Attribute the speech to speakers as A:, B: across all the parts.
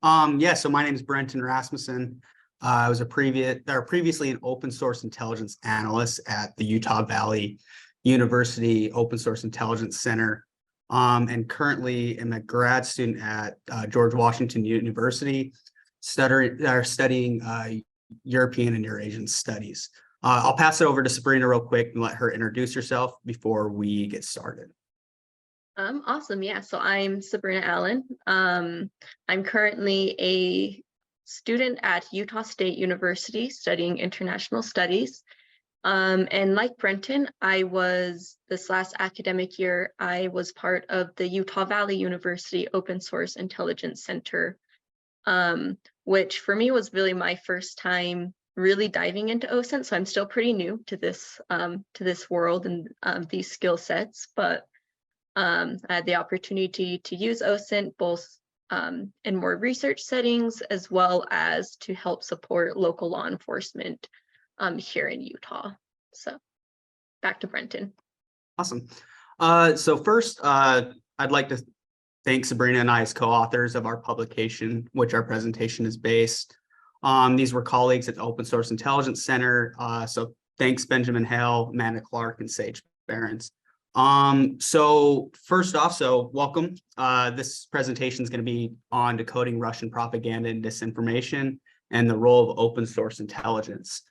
A: Yeah, so my name is Brenton Rasmussen. I was previously an open source intelligence analyst at the Utah Valley University Open Source Intelligence Center, and currently am a grad student at George Washington University, studying European and Eurasian studies. I'll pass it over to Sabrina real quick and let her introduce herself before we get started.
B: Awesome. Yeah, so I'm Sabrina Allen. I'm currently a student at Utah State University studying international studies. And like Brenton, this last academic year, I was part of the Utah Valley University Open Source Intelligence Center, which for me was really my first time really diving into OSINT. So I'm still pretty new to this world and these skill sets, but I had the opportunity to use OSINT both in more research settings as well as to help support local law enforcement here in Utah. So back to Brenton.
A: Awesome. So first, I'd like to thank Sabrina and I as co-authors of our publication, which our presentation is based. These were colleagues at the Open Source Intelligence Center. So thanks, Benjamin Hale, Amanda Clark, and Sage Behrens. So first off, welcome. This presentation is going to be on decoding Russian propaganda and disinformation and the role of open source intelligence.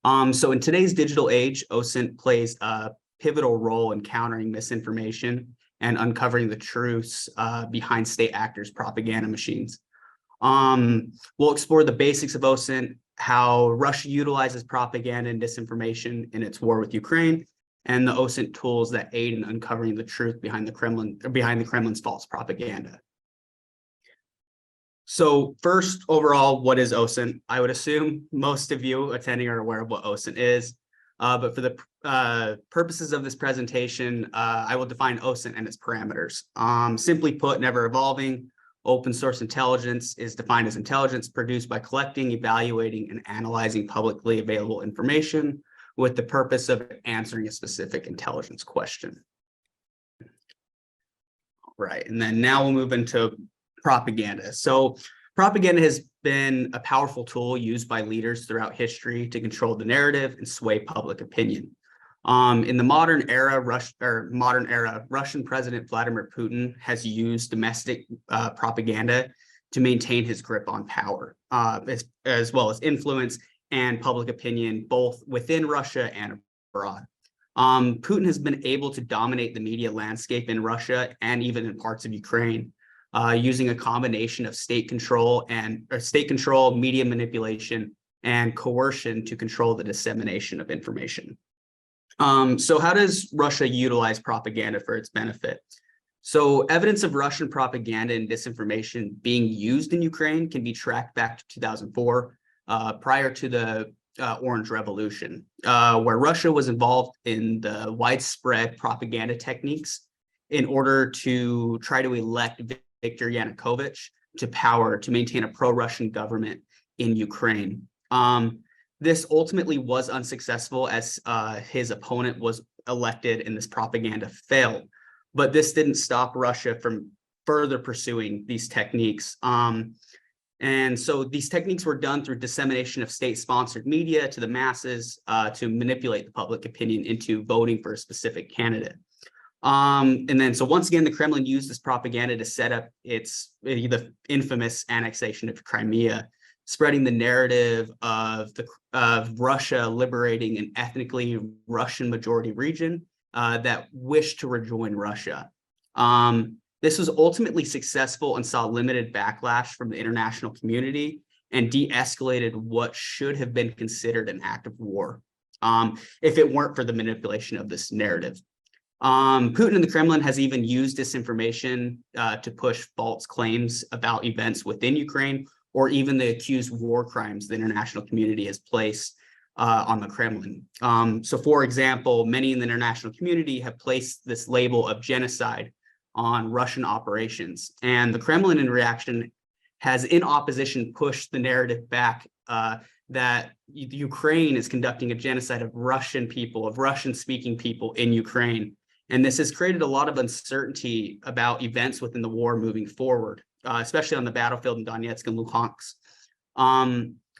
A: So in today's digital age, OSINT plays a pivotal role in countering misinformation and uncovering the truths behind state actors' propaganda machines. We'll explore the basics of OSINT, how Russia utilizes propaganda and disinformation in its war with Ukraine, and the OSINT tools that aid in uncovering the truth behind the Kremlin's false propaganda. So first, overall, what is OSINT? I would assume most of you attending are aware of what OSINT is, but for the purposes of this presentation, I will define OSINT and its parameters. Simply put, never evolving, open source intelligence is defined as intelligence produced by collecting, evaluating, and analyzing publicly available information with the purpose of answering a specific intelligence question. Right, and then now we'll move into propaganda. So propaganda has been a powerful tool used by leaders throughout history to control the narrative and sway public opinion. In the modern era, Russian President Vladimir Putin has used domestic propaganda to maintain his grip on power, as well as influence and public opinion, both within Russia and abroad. Putin has been able to dominate the media landscape in Russia and even in parts of Ukraine, using a combination of state control, media manipulation, and coercion to control the dissemination of information. So how does Russia utilize propaganda for its benefit? So evidence of Russian propaganda and disinformation being used in Ukraine can be tracked back to 2004, prior to the Orange Revolution, where Russia was involved in the widespread propaganda techniques in order to try to elect Viktor Yanukovych to power to maintain a pro-Russian government in Ukraine. This ultimately was unsuccessful as his opponent was elected and this propaganda failed. But this didn't stop Russia from further pursuing these techniques. And so these techniques were done through dissemination of state-sponsored media to the masses to manipulate the public opinion into voting for a specific candidate. And then, so once again, the Kremlin used this propaganda to set up the infamous annexation of Crimea, spreading the narrative of Russia liberating an ethnically Russian majority region that wished to rejoin Russia. This was ultimately successful and saw limited backlash from the international community and de-escalated what should have been considered an act of war, if it weren't for the manipulation of this narrative. Putin and the Kremlin has even used disinformation to push false claims about events within Ukraine, or even the accused war crimes the international community has placed on the Kremlin. So for example, many in the international community have placed this label of genocide on Russian operations. And the Kremlin, in reaction, has in opposition pushed the narrative back that Ukraine is conducting a genocide of Russian people, of Russian-speaking people in Ukraine. And this has created a lot of uncertainty about events within the war moving forward. especially on the battlefield in Donetsk and Luhansk.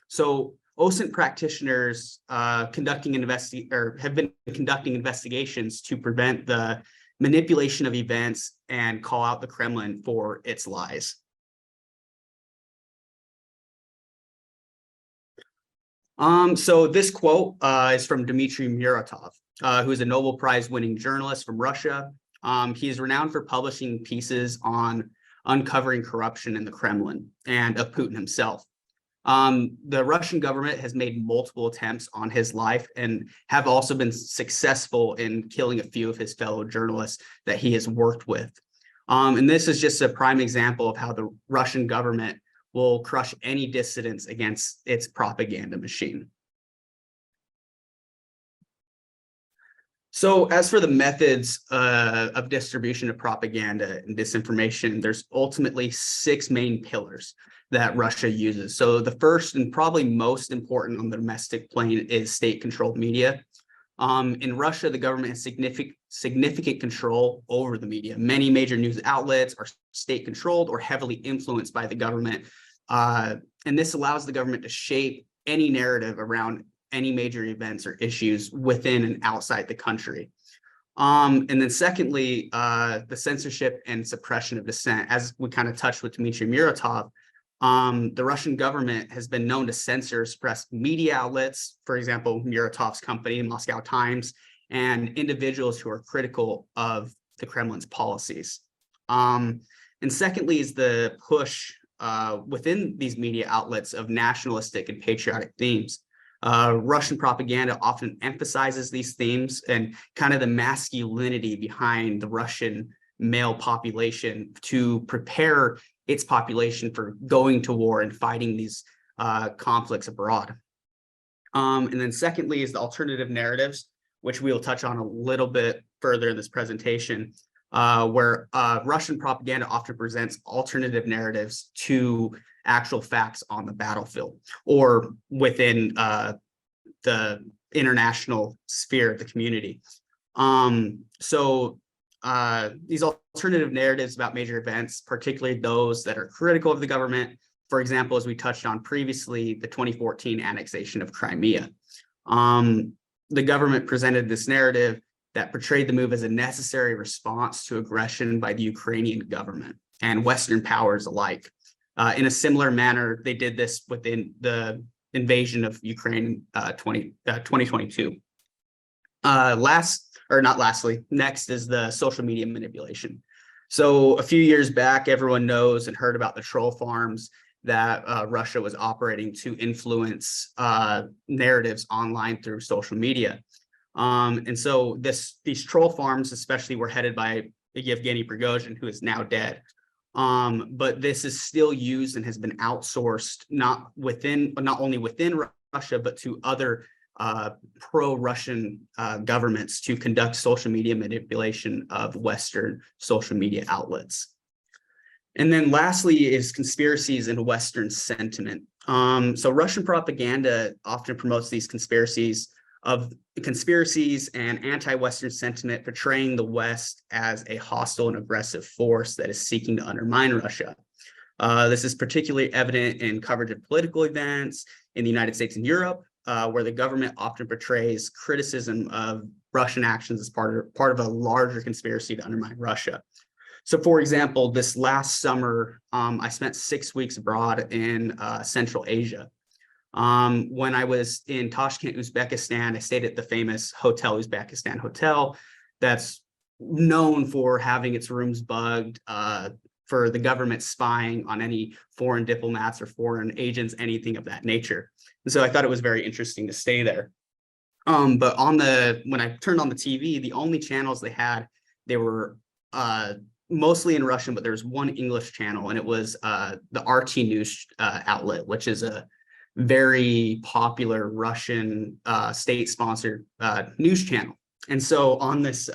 A: So OSINT practitioners have been conducting investigations to prevent the manipulation of events and call out the Kremlin for its lies. So this quote is from Dmitry Muratov, who is a Nobel Prize winning journalist from Russia. He is renowned for publishing pieces on uncovering corruption in the Kremlin and of Putin himself. The Russian government has made multiple attempts on his life and have also been successful in killing a few of his fellow journalists that he has worked with. And this is just a prime example of how the Russian government will crush any dissidents against its propaganda machine. So as for the methods of distribution of propaganda and disinformation, there's ultimately 6 main pillars that Russia uses. So the first and probably most important on the domestic plane is state-controlled media. In Russia, the government has significant control over the media. Many major news outlets are state-controlled or heavily influenced by the government. And this allows the government to shape any narrative around any major events or issues within and outside the country. And then secondly, the censorship and suppression of dissent. As we kind of touched with Dmitry Muratov, the Russian government has been known to censor, suppress media outlets, for example, Muratov's company, Moscow Times, and individuals who are critical of the Kremlin's policies. And secondly is the push within these media outlets of nationalistic and patriotic themes. Russian propaganda often emphasizes these themes and kind of the masculinity behind the Russian male population to prepare its population for going to war and fighting these conflicts abroad. And then secondly is the alternative narratives, which we'll touch on a little bit further in this presentation, where Russian propaganda often presents alternative narratives to actual facts on the battlefield or within the international sphere of the community. These alternative narratives about major events, particularly those that are critical of the government, for example, as we touched on previously, the 2014 annexation of Crimea. The government presented this narrative that portrayed the move as a necessary response to aggression by the Ukrainian government and Western powers alike. In a similar manner, they did this within the invasion of Ukraine 2022. Next is the social media manipulation. So a few years back, everyone knows and heard about the troll farms that Russia was operating to influence narratives online through social media. And so these troll farms especially were headed by Yevgeny Prigozhin, who is now dead. But this is still used and has been outsourced not only within Russia, but to other pro-Russian governments to conduct social media manipulation of Western social media outlets. And then lastly is conspiracies and Western sentiment. So Russian propaganda often promotes these conspiracies and anti-Western sentiment, portraying the West as a hostile and aggressive force that is seeking to undermine Russia. This is particularly evident in coverage of political events in the United States and Europe, where the government often portrays criticism of Russian actions as part of a larger conspiracy to undermine Russia. So, for example, this last summer, I spent 6 weeks abroad in Central Asia. When I was in Tashkent, Uzbekistan, I stayed at the famous Hotel Uzbekistan Hotel that's known for having its rooms bugged, for the government spying on any foreign diplomats or foreign agents, anything of that nature. And so I thought it was very interesting to stay there. But when I turned on the TV, the only channels they were mostly in Russian, but there was one English channel, and it was the RT News outlet, which is a very popular Russian state-sponsored news channel. And so on this,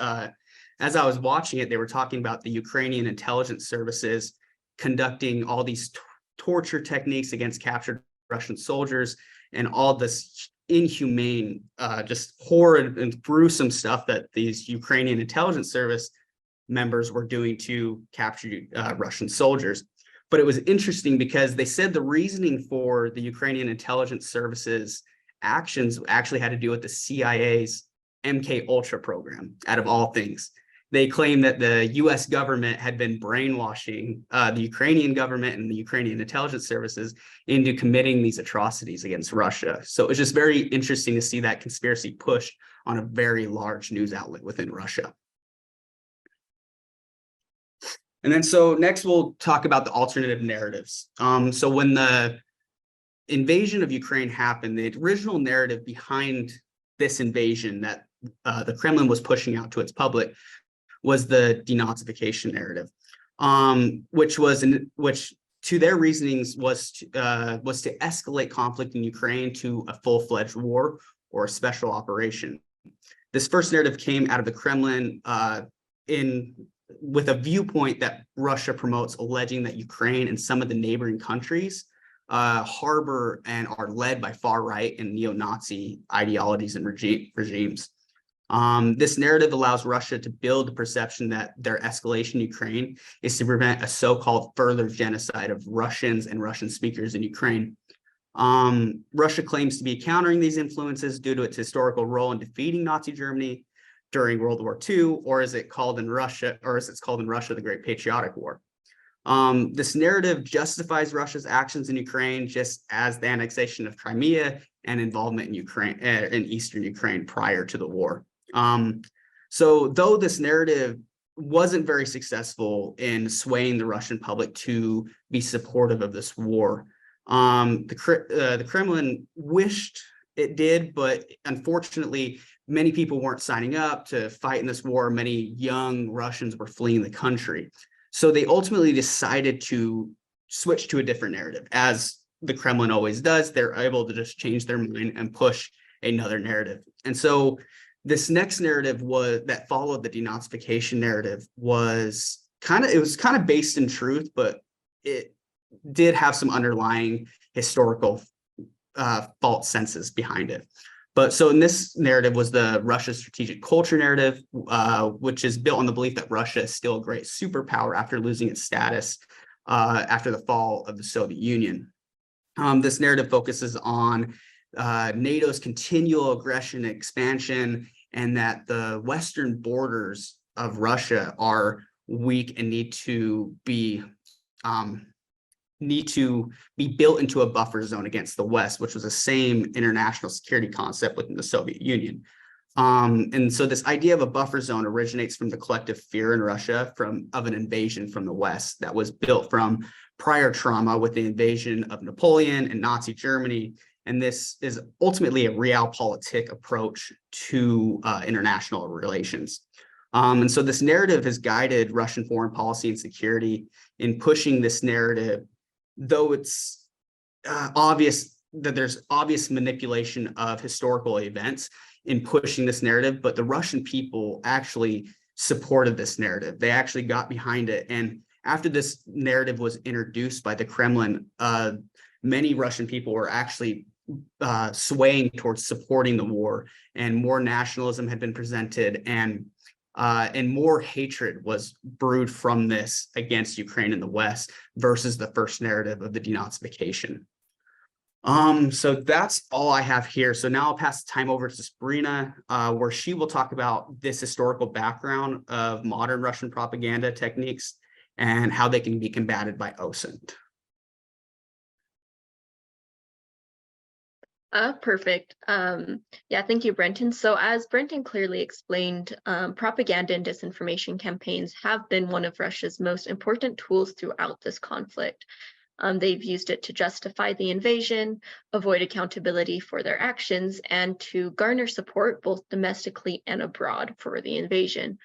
A: as I was watching it, they were talking about the Ukrainian intelligence services conducting all these torture techniques against captured Russian soldiers and all this inhumane, just horrid and gruesome stuff that these Ukrainian intelligence service members were doing to capture Russian soldiers. But it was interesting because they said the reasoning for the Ukrainian intelligence services actions actually had to do with the CIA's MK Ultra program, out of all things. They claimed that the US government had been brainwashing the Ukrainian government and the Ukrainian intelligence services into committing these atrocities against Russia. So it was just very interesting to see that conspiracy pushed on a very large news outlet within Russia. And then so next we'll talk about the alternative narratives. So when the invasion of Ukraine happened, the original narrative behind this invasion that the Kremlin was pushing out to its public was the denazification narrative, which to their reasonings was to escalate conflict in Ukraine to a full-fledged war or a special operation. This first narrative came out of the Kremlin with a viewpoint that Russia promotes, alleging that Ukraine and some of the neighboring countries harbor and are led by far-right and neo-Nazi ideologies and regimes. This narrative allows Russia to build the perception that their escalation in Ukraine is to prevent a so-called further genocide of Russians and Russian speakers in Ukraine. Russia claims to be countering these influences due to its historical role in defeating Nazi Germany during World War II, or as it's called in Russia, the Great Patriotic War. This narrative justifies Russia's actions in Ukraine, just as the annexation of Crimea and involvement in Ukraine, in Eastern Ukraine prior to the war. So though this narrative wasn't very successful in swaying the Russian public to be supportive of this war, the Kremlin wished it did, but unfortunately, many people weren't signing up to fight in this war. Many young Russians were fleeing the country. So they ultimately decided to switch to a different narrative. As the Kremlin always does, they're able to just change their mind and push another narrative. And so this next narrative that followed the denazification narrative was kind of based in truth, but it did have some underlying historical false senses behind it. But so in this narrative was the Russia strategic culture narrative, which is built on the belief that Russia is still a great superpower after losing its status after the fall of the Soviet Union. This narrative focuses on NATO's continual aggression and expansion, and that the Western borders of Russia are weak and need to be built into a buffer zone against the West, which was the same international security concept within the Soviet Union. And so this idea of a buffer zone originates from the collective fear in Russia of an invasion from the West that was built from prior trauma with the invasion of Napoleon and Nazi Germany. And this is ultimately a realpolitik approach to international relations. And so this narrative has guided Russian foreign policy and security in pushing this narrative, though it's obvious that there's obvious manipulation of historical events in pushing this narrative, but the Russian people actually supported this narrative. They actually got behind it. And after this narrative was introduced by the Kremlin, many Russian people were actually swaying towards supporting the war, and more nationalism had been presented, and more hatred was brewed from this against Ukraine and the West versus the first narrative of the denazification. So that's all I have here. So now I'll pass the time over to Sabrina, where she will talk about this historical background of modern Russian propaganda techniques and how they can be combated by OSINT.
B: Perfect. Yeah, thank you, Brenton. So as Brenton clearly explained, propaganda and disinformation campaigns have been one of Russia's most important tools throughout this conflict. They've used it to justify the invasion, avoid accountability for their actions, and to garner support both domestically and abroad for the invasion.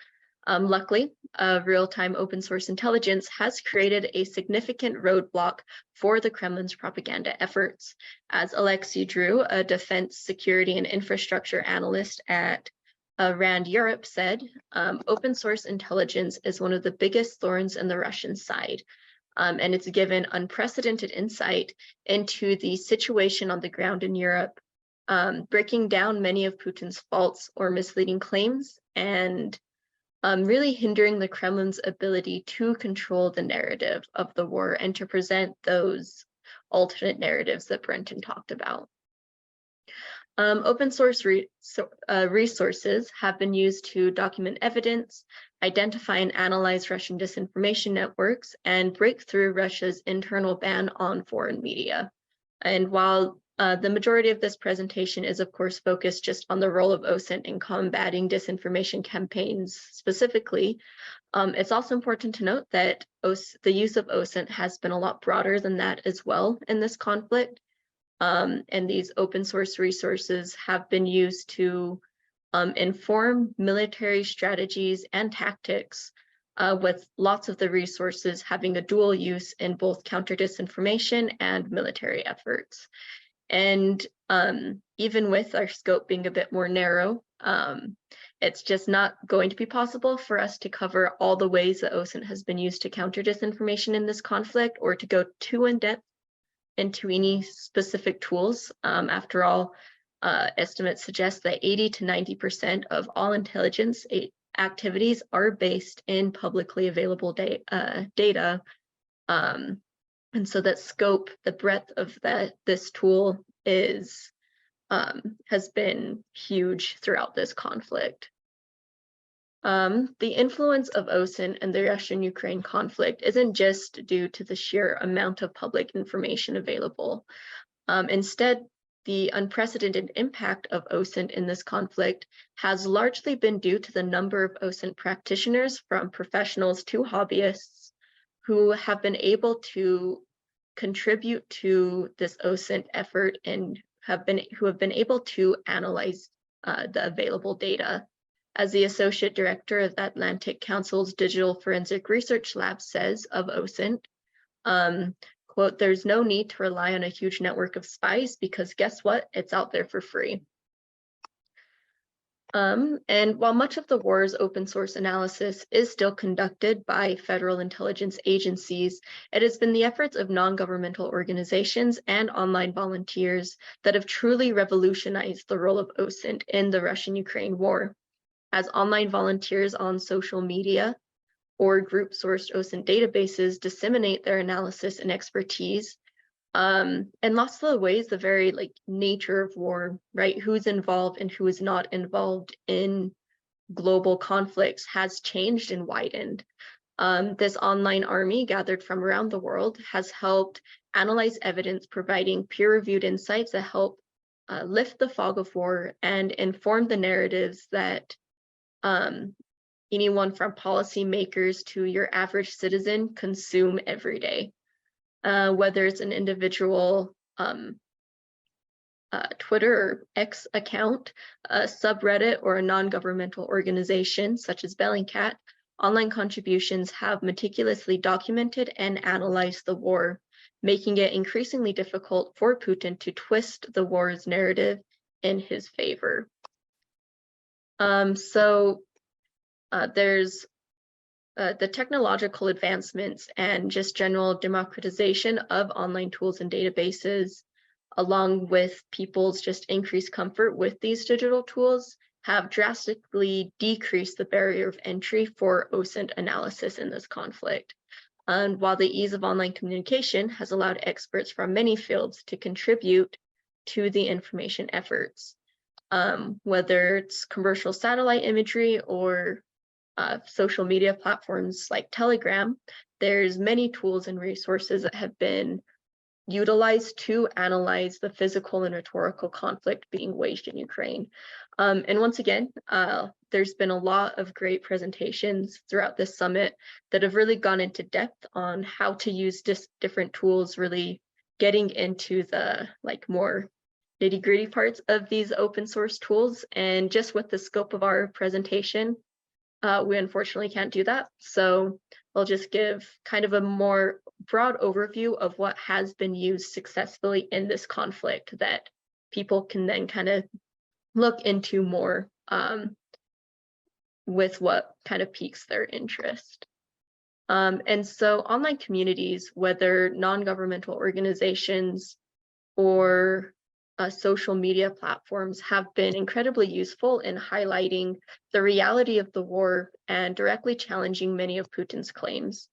B: Luckily, real-time open source intelligence has created a significant roadblock for the Kremlin's propaganda efforts. As Alexei Drew, a defense, security, and infrastructure analyst at RAND Europe said, open source intelligence is one of the biggest thorns in the Russian side. And it's given unprecedented insight into the situation on the ground in Europe, breaking down many of Putin's false or misleading claims and really hindering the Kremlin's ability to control the narrative of the war and to present those alternate narratives that Brenton talked about. Open source resources have been used to document evidence, identify and analyze Russian disinformation networks, and break through Russia's internal ban on foreign media. And while the majority of this presentation is, of course, focused just on the role of OSINT in combating disinformation campaigns specifically, it's also important to note that the use of OSINT has been a lot broader than that as well in this conflict. And these open source resources have been used to inform military strategies and tactics, with lots of the resources having a dual use in both counter disinformation and military efforts. And even with our scope being a bit more narrow, it's just not going to be possible for us to cover all the ways that OSINT has been used to counter disinformation in this conflict, or to go too in depth into any specific tools. After all, estimates suggest that 80 to 90% of all intelligence activities are based in publicly available data. And so that scope, the breadth of this tool is has been huge throughout this conflict. The influence of OSINT and the Russian-Ukraine conflict isn't just due to the sheer amount of public information available. Instead, the unprecedented impact of OSINT in this conflict has largely been due to the number of OSINT practitioners, from professionals to hobbyists, who have been able to contribute to this OSINT effort and who have been able to analyze the available data. As the Associate Director of the Atlantic Council's Digital Forensic Research Lab says of OSINT, quote, "There's no need to rely on a huge network of spies, because guess what? It's out there for free." And while much of the war's open source analysis is still conducted by federal intelligence agencies, it has been the efforts of non-governmental organizations and online volunteers that have truly revolutionized the role of OSINT in the Russian-Ukraine war. As online volunteers on social media or group-sourced OSINT databases disseminate their analysis and expertise, and lots of the ways, the very nature of war, right? Who's involved and who is not involved in global conflicts has changed and widened. This online army gathered from around the world has helped analyze evidence, providing peer-reviewed insights that help lift the fog of war and inform the narratives that anyone from policymakers to your average citizen consume every day. Whether it's an individual Twitter or X account, a subreddit, or a non-governmental organization such as Bellingcat, online contributions have meticulously documented and analyzed the war, making it increasingly difficult for Putin to twist the war's narrative in his favor. There's the technological advancements and just general democratization of online tools and databases, along with people's just increased comfort with these digital tools, have drastically decreased the barrier of entry for OSINT analysis in this conflict. And while the ease of online communication has allowed experts from many fields to contribute to the information efforts, whether it's commercial satellite imagery or social media platforms like Telegram, there's many tools and resources that have been utilized to analyze the physical and rhetorical conflict being waged in Ukraine. And once again, there's been a lot of great presentations throughout this summit that have really gone into depth on how to use different tools, really getting into the more nitty-gritty parts of these open source tools. And just with the scope of our presentation, we unfortunately can't do that. So I'll just give kind of a more broad overview of what has been used successfully in this conflict that people can then kind of look into more with what kind of piques their interest. And so online communities, whether non-governmental organizations or social media platforms have been incredibly useful in highlighting the reality of the war and directly challenging many of Putin's claims.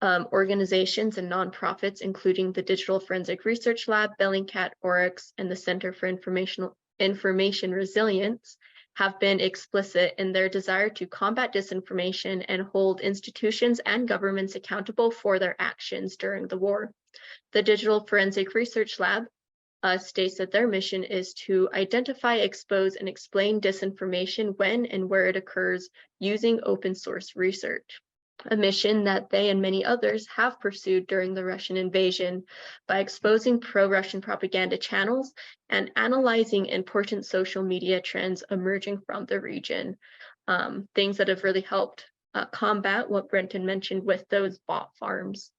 B: Organizations and nonprofits, including the Digital Forensic Research Lab, Bellingcat, Oryx, and the Center for Information Resilience, have been explicit in their desire to combat disinformation and hold institutions and governments accountable for their actions during the war. The Digital Forensic Research Lab states that their mission is to identify, expose, and explain disinformation when and where it occurs using open source research, a mission that they and many others have pursued during the Russian invasion by exposing pro-Russian propaganda channels and analyzing important social media trends emerging from the region, things that have really helped combat what Brenton mentioned with those bot farms.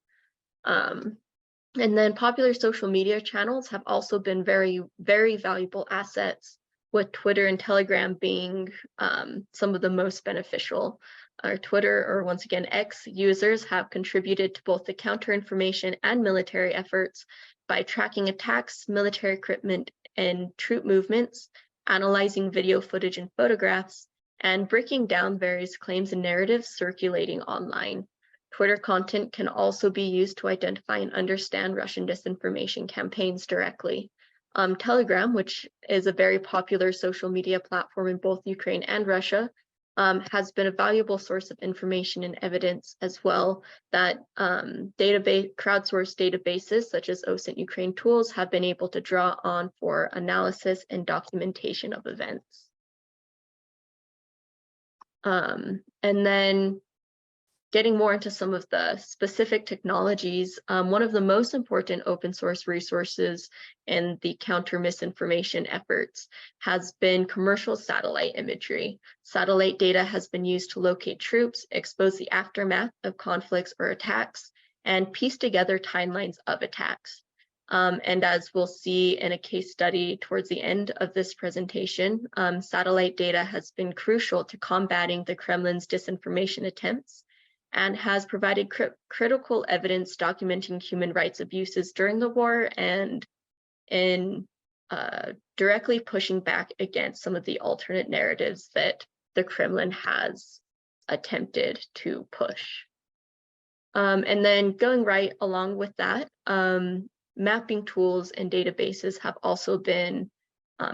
B: And then popular social media channels have also been very, very valuable assets, with Twitter and Telegram being some of the most beneficial. Our Twitter, or once again X, users have contributed to both the counterinformation and military efforts by tracking attacks, military equipment, and troop movements, analyzing video footage and photographs, and breaking down various claims and narratives circulating online. Twitter content can also be used to identify and understand Russian disinformation campaigns directly. Telegram, which is a very popular social media platform in both Ukraine and Russia, has been a valuable source of information and evidence as well, that crowdsourced databases such as OSINT Ukraine tools have been able to draw on for analysis and documentation of events. And then getting more into some of the specific technologies, one of the most important open source resources in the counter misinformation efforts has been commercial satellite imagery. Satellite data has been used to locate troops, expose the aftermath of conflicts or attacks, and piece together timelines of attacks. And as we'll see in a case study towards the end of this presentation, satellite data has been crucial to combating the Kremlin's disinformation attempts, and has provided critical evidence documenting human rights abuses during the war and in directly pushing back against some of the alternate narratives that the Kremlin has attempted to push. And then going right along with that, mapping tools and databases have also been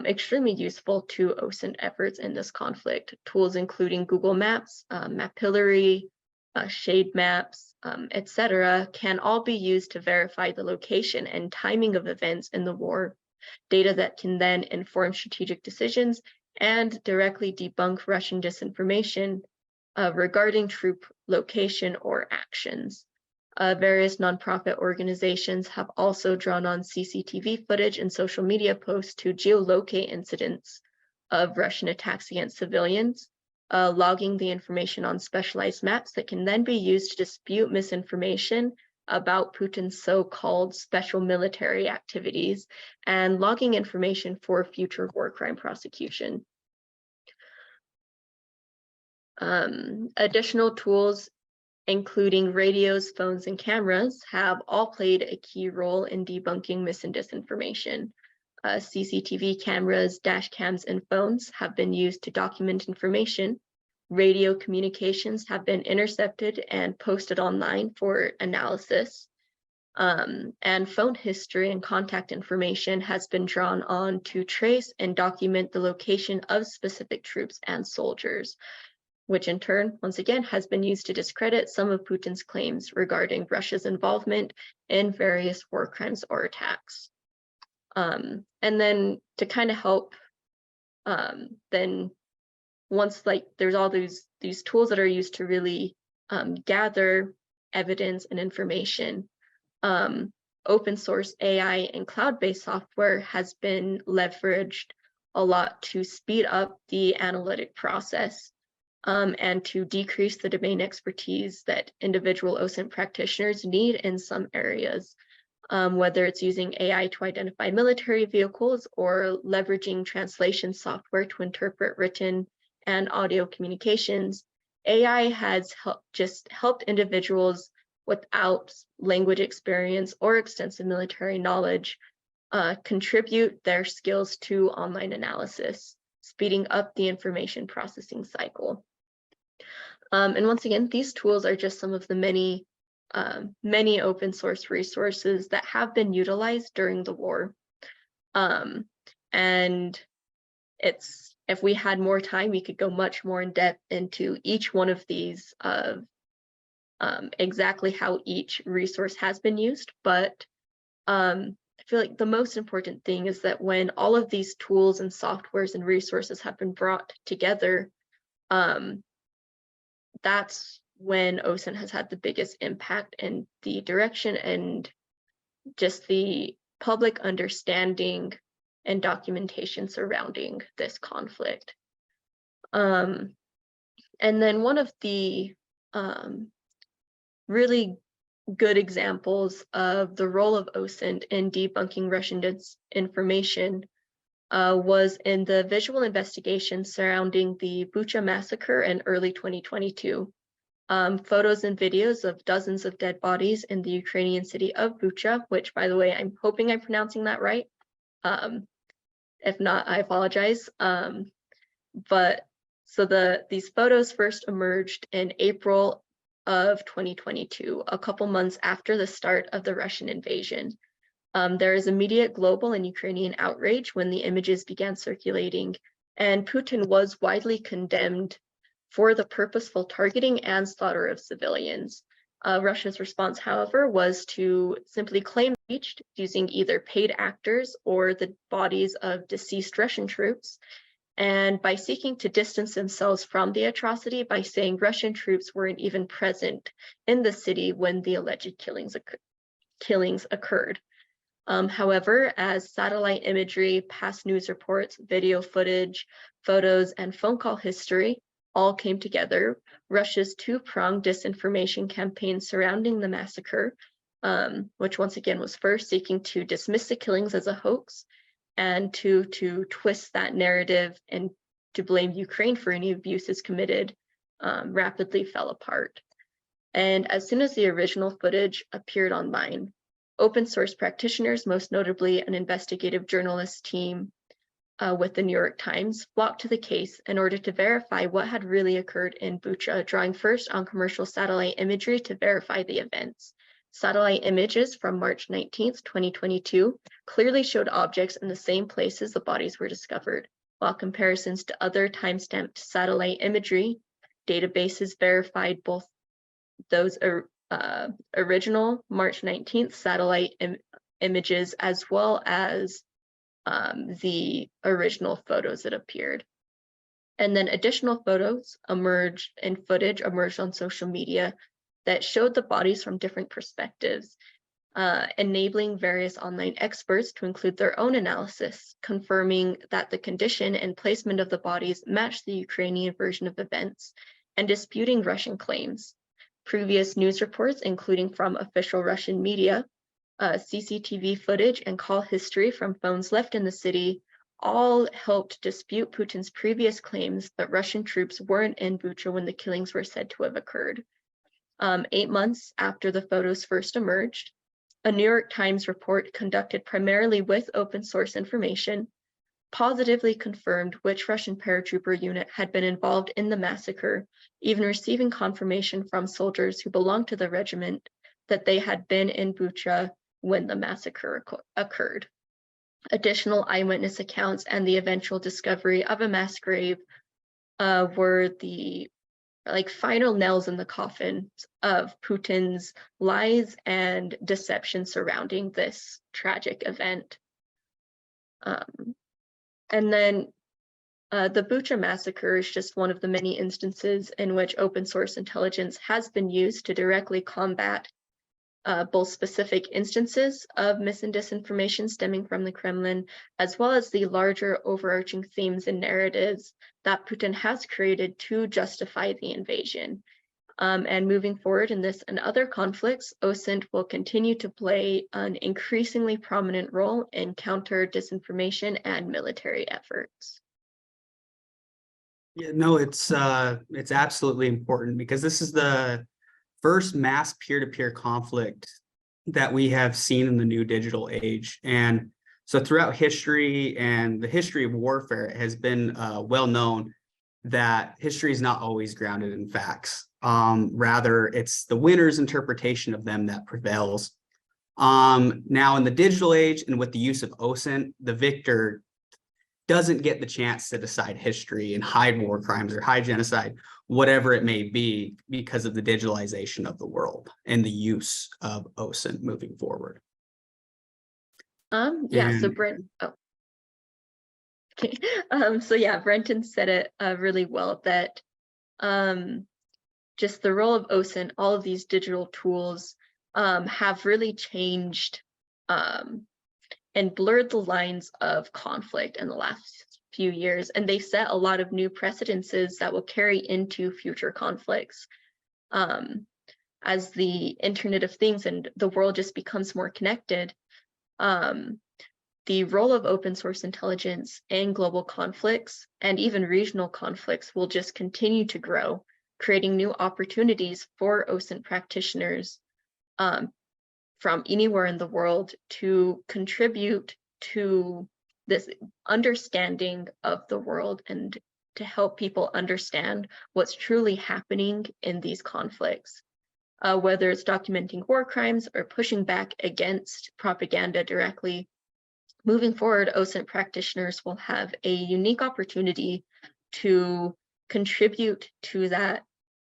B: extremely useful to OSINT efforts in this conflict. Tools including Google Maps, Mapillary, shade maps, etc., can all be used to verify the location and timing of events in the war, data that can then inform strategic decisions and directly debunk Russian disinformation regarding troop location or actions. Various nonprofit organizations have also drawn on CCTV footage and social media posts to geolocate incidents of Russian attacks against civilians, logging the information on specialized maps that can then be used to dispute misinformation about Putin's so-called special military activities, and logging information for future war crime prosecution. Additional tools, including radios, phones, and cameras, have all played a key role in debunking mis and disinformation. CCTV cameras, dash cams, and phones have been used to document information. Radio communications have been intercepted and posted online for analysis. And phone history and contact information has been drawn on to trace and document the location of specific troops and soldiers, which in turn, once again, has been used to discredit some of Putin's claims regarding Russia's involvement in various war crimes or attacks. And then to kind of help, then once there's all these tools that are used to really gather evidence and information, open source AI and cloud-based software has been leveraged a lot to speed up the analytic process and to decrease the domain expertise that individual OSINT practitioners need in some areas. Whether it's using AI to identify military vehicles or leveraging translation software to interpret written and audio communications, AI has helped individuals without language experience or extensive military knowledge contribute their skills to online analysis, speeding up the information processing cycle. And once again, these tools are just some of the many open source resources that have been utilized during the war. And if we had more time, we could go much more in depth into each one of these of exactly how each resource has been used. But I feel like the most important thing is that when all of these tools and softwares and resources have been brought together, that's when OSINT has had the biggest impact in the direction and just the public understanding and documentation surrounding this conflict. And then one of the really good examples of the role of OSINT in debunking Russian disinformation was in the visual investigation surrounding the Bucha massacre in early 2022. Photos and videos of dozens of dead bodies in the Ukrainian city of Bucha, which, by the way, I'm hoping I'm pronouncing that right. If not, I apologize. But so these photos first emerged in April of 2022, a couple months after the start of the Russian invasion. There is immediate global and Ukrainian outrage when the images began circulating, and Putin was widely condemned for the purposeful targeting and slaughter of civilians. Russia's response, however, was to simply claim reached using either paid actors or the bodies of deceased Russian troops, and by seeking to distance themselves from the atrocity by saying Russian troops weren't even present in the city when the alleged killings occurred. However, as satellite imagery, past news reports, video footage, photos, and phone call history all came together, Russia's two-pronged disinformation campaign surrounding the massacre, which once again was first seeking to dismiss the killings as a hoax, and to twist that narrative and to blame Ukraine for any abuses committed, rapidly fell apart. And as soon as the original footage appeared online, open source practitioners, most notably an investigative journalist team with the New York Times, flocked to the case in order to verify what had really occurred in Bucha, drawing first on commercial satellite imagery to verify the events. Satellite images from March 19th, 2022 clearly showed objects in the same places the bodies were discovered, while comparisons to other time-stamped satellite imagery databases verified both those original March 19th satellite images as well as the original photos that appeared. And then additional photos emerged and footage emerged on social media that showed the bodies from different perspectives, enabling various online experts to include their own analysis, confirming that the condition and placement of the bodies matched the Ukrainian version of events, and disputing Russian claims. Previous news reports, including from official Russian media, CCTV footage, and call history from phones left in the city, all helped dispute Putin's previous claims that Russian troops weren't in Bucha when the killings were said to have occurred. 8 months after the photos first emerged, a New York Times report conducted primarily with open source information positively confirmed which Russian paratrooper unit had been involved in the massacre, even receiving confirmation from soldiers who belonged to the regiment that they had been in Bucha when the massacre occurred. Additional eyewitness accounts and the eventual discovery of a mass grave were the final nails in the coffin of Putin's lies and deception surrounding this tragic event. And then the Bucha massacre is just one of the many instances in which open source intelligence has been used to directly combat both specific instances of mis and disinformation stemming from the Kremlin, as well as the larger overarching themes and narratives that Putin has created to justify the invasion. And moving forward in this and other conflicts, OSINT will continue to play an increasingly prominent role in counter disinformation and military efforts.
A: Yeah, no, it's absolutely important because this is the first mass peer-to-peer conflict that we have seen in the new digital age. And So throughout history and the history of warfare, it has been well known that history is not always grounded in facts. Rather, it's the winner's interpretation of them that prevails. Now, in the digital age and with the use of OSINT, the victor doesn't get the chance to decide history and hide war crimes or hide genocide, whatever it may be, because of the digitalization of the world and the use of OSINT moving forward.
B: Yeah, so
A: And
B: okay. So yeah, Brenton said it really well, that just the role of OSINT, all of these digital tools have really changed and blurred the lines of conflict in the last few years, and they set a lot of new precedences that will carry into future conflicts. As the Internet of Things and the world just becomes more connected, the role of open source intelligence in global conflicts and even regional conflicts will just continue to grow, creating new opportunities for OSINT practitioners from anywhere in the world to contribute to this understanding of the world and to help people understand what's truly happening in these conflicts, whether it's documenting war crimes or pushing back against propaganda directly. Moving forward, OSINT practitioners will have a unique opportunity to contribute to that,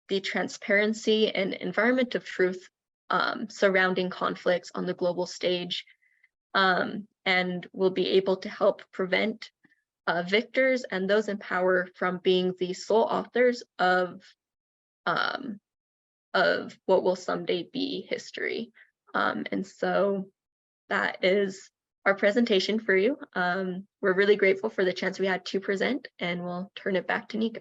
B: the transparency and environment of truth surrounding conflicts on the global stage, and will be able to help prevent victors and those in power from being the sole authors of what will someday be history. And so that is our presentation for you. We're really grateful for the chance we had to present, and we'll turn it back to Nico.